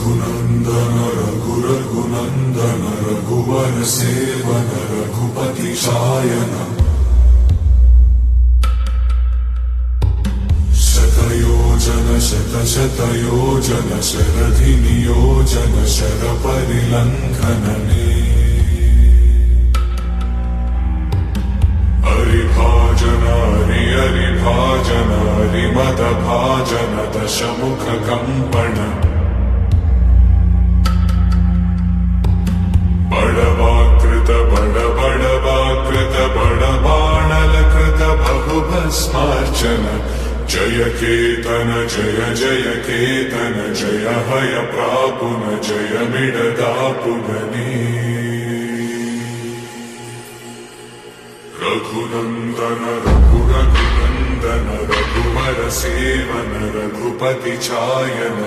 रघुनन्दन रघुनन्दन रघुवर सेवन रघुपति शायन शतयोजन शतशतयोजन शरधि नियोजन शरपरिलङ्घनने हरिभाजन हरिभाजन हरिमदभाजन दशमुख कम्पण बड़वाकृत बड़वाकृत बड़बाणलकृत बहुभस्मार्चन जय केतन जय जय केतन जय हय प्रापुन जय मिडदापुगने रघुनन्दन रघुनन्दन रघुवर सेवन रघुपति चायन।